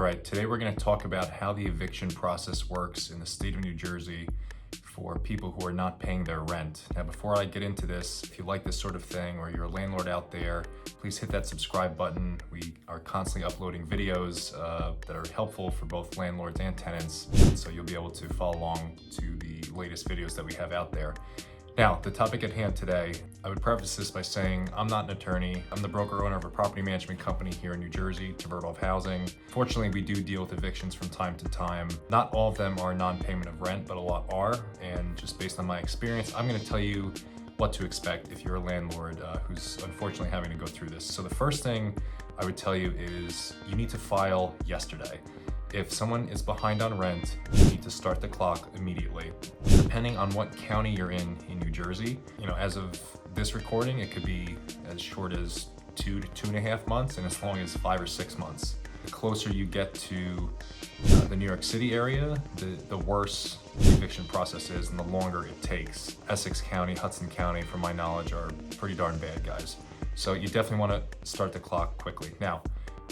right, today we're going to talk about how the eviction process works in the state of New Jersey for people who are not paying their rent. Now, before I get into this, if you like this sort of thing or you're a landlord out there, please hit that subscribe button. We are constantly uploading videos that are helpful for both landlords and tenants, so you'll be able to follow along to the latest videos that we have out there. Now, the topic at hand today, I would preface this by saying I'm not an attorney. I'm the broker owner of a property management company here in New Jersey, Tverdov Housing. Fortunately, we do deal with evictions from time to time. Not all of them are non-payment of rent, but a lot are. And just based on my experience, I'm going to tell you what to expect if you're a landlord who's unfortunately having to go through this. So the first thing I would tell you is you need to file yesterday. If someone is behind on rent, you need to start the clock immediately. Depending on what county you're in New Jersey, as of this recording, it could be as short as 2 to 2.5 months and as long as 5 or 6 months. The closer you get to the New York City area, the worse the eviction process is and the longer it takes. Essex County, Hudson County, from my knowledge, are pretty darn bad guys. So you definitely want to start the clock quickly. Now,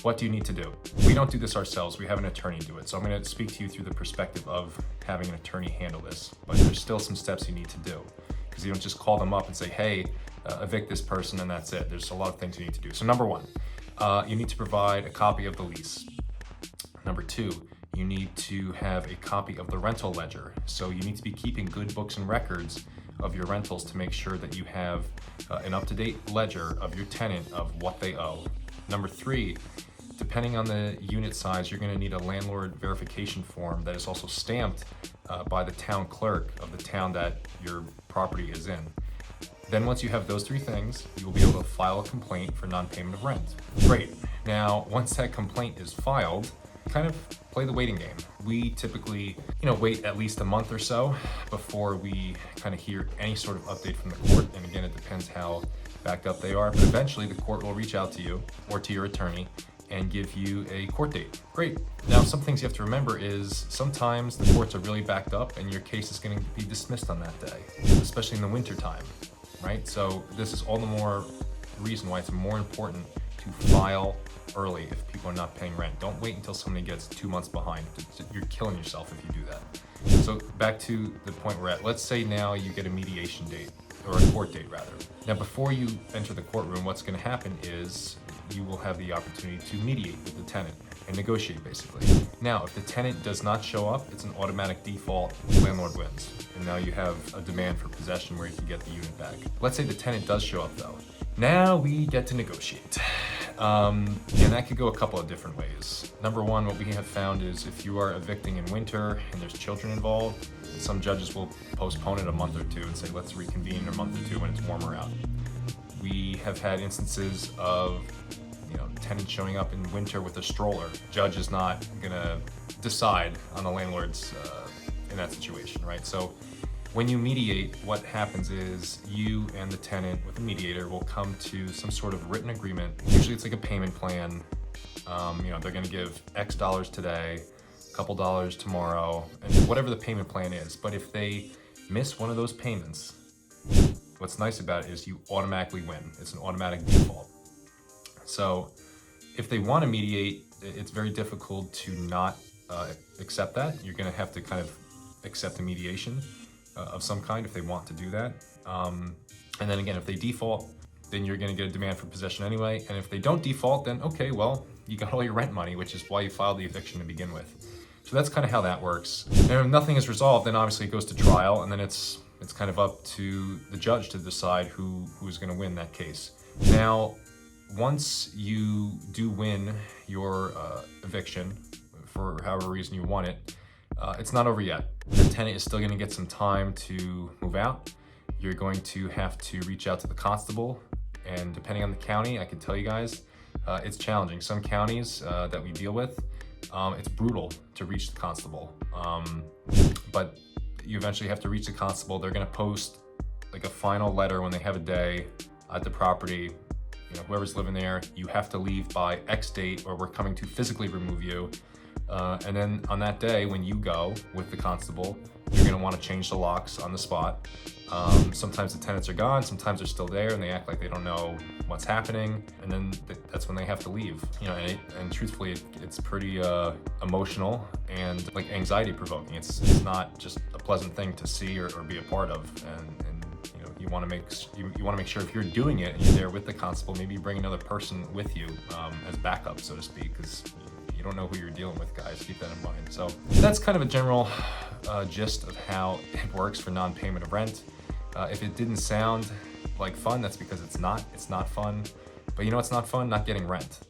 what do you need to do? We don't do this ourselves. We have an attorney do it. So I'm going to speak to you through the perspective of having an attorney handle this. But there's still some steps you need to do, because you don't just call them up and say, hey, evict this person and that's it. There's a lot of things you need to do. So number one, you need to provide a copy of the lease. Number two, you need to have a copy of the rental ledger. So you need to be keeping good books and records of your rentals to make sure that you have an up-to-date ledger of your tenant of what they owe. Number three, depending on the unit size, you're going to need a landlord verification form that is also stamped by the town clerk of the town that your property is in. Then once you have those three things, you will be able to file a complaint for non-payment of rent. Great. Now, once that complaint is filed, kind of play the waiting game. We typically, wait at least a month or so before we kind of hear any sort of update from the court. And again, it depends how backed up they are, but eventually the court will reach out to you or to your attorney and give you a court date. Great. Now, some things you have to remember is sometimes the courts are really backed up and your case is going to be dismissed on that day, especially in the winter time, right? So this is all the more reason why it's more important to file early if people are not paying rent. Don't wait until somebody gets 2 months behind. You're killing yourself if you do that. So back to the point we're at. Let's say now you get a mediation date, or a court date rather. Now, before you enter the courtroom, what's going to happen is you will have the opportunity to mediate with the tenant and negotiate, basically. Now, if the tenant does not show up, it's an automatic default. Landlord wins. And now you have a demand for possession where you can get the unit back. Let's say the tenant does show up though. Now we get to negotiate. And that could go a couple of different ways. Number one, what we have found is if you are evicting in winter and there's children involved, some judges will postpone it a month or two and say, let's reconvene in a month or two when it's warmer out. We have had instances of, tenants showing up in winter with a stroller. Judge is not gonna decide on the landlords in that situation, right? So when you mediate, what happens is you and the tenant with the mediator will come to some sort of written agreement. Usually it's like a payment plan. They're gonna give X dollars today, a couple dollars tomorrow, and whatever the payment plan is. But if they miss one of those payments, what's nice about it is you automatically win. It's an automatic default. So if they want to mediate, it's very difficult to not accept that. You're going to have to kind of accept a mediation of some kind if they want to do that. And then again, if they default, then you're going to get a demand for possession anyway. And if they don't default, then okay, well, you got all your rent money, which is why you filed the eviction to begin with. So that's kind of how that works. And if nothing is resolved, then obviously it goes to trial, and then it's kind of up to the judge to decide who's going to win that case. Now, once you do win your eviction for however reason you want it, it's not over yet. The tenant is still going to get some time to move out. You're going to have to reach out to the constable, and depending on the county, I can tell you guys, it's challenging. Some counties that we deal with, it's brutal to reach the constable, but you eventually have to reach the constable. They're going to post like a final letter when they have a day at the property. Whoever's living there, you have to leave by X date or we're coming to physically remove you. And then on that day, when you go with the constable, you're gonna wanna change the locks on the spot. Sometimes the tenants are gone, sometimes they're still there and they act like they don't know what's happening. And then that's when they have to leave. You know, and truthfully, it's pretty emotional and like anxiety provoking. It's not just a pleasant thing to see or be a part of. And you know, you wanna make sure if you're doing it and you're there with the constable, maybe you bring another person with you as backup, so to speak, because you don't know who you're dealing with, guys. Keep that in mind. So that's kind of a general gist of how it works for non-payment of rent. If it didn't sound like fun, that's because it's not. It's not fun. But you know it's not fun? Not getting rent.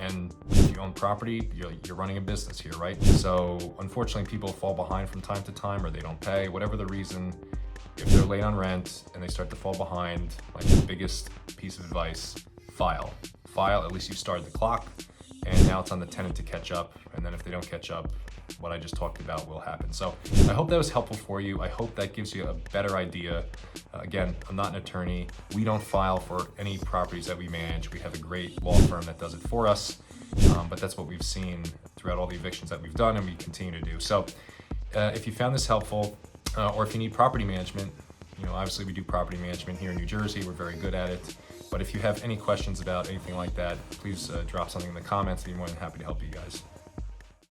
And if you own property, you're running a business here, right? So unfortunately, people fall behind from time to time, or they don't pay, whatever the reason. If they're late on rent and they start to fall behind, like the biggest piece of advice, file. File, at least you started the clock. And now it's on the tenant to catch up. And then if they don't catch up, what I just talked about will happen. So I hope that was helpful for you. I hope that gives you a better idea. Again, I'm not an attorney. We don't file for any properties that we manage. We have a great law firm that does it for us. But that's what we've seen throughout all the evictions that we've done and we continue to do. So if you found this helpful, or if you need property management, you know, obviously we do property management here in New Jersey. We're very good at it. But if you have any questions about anything like that, please drop something in the comments. I'd be more than happy to help you guys.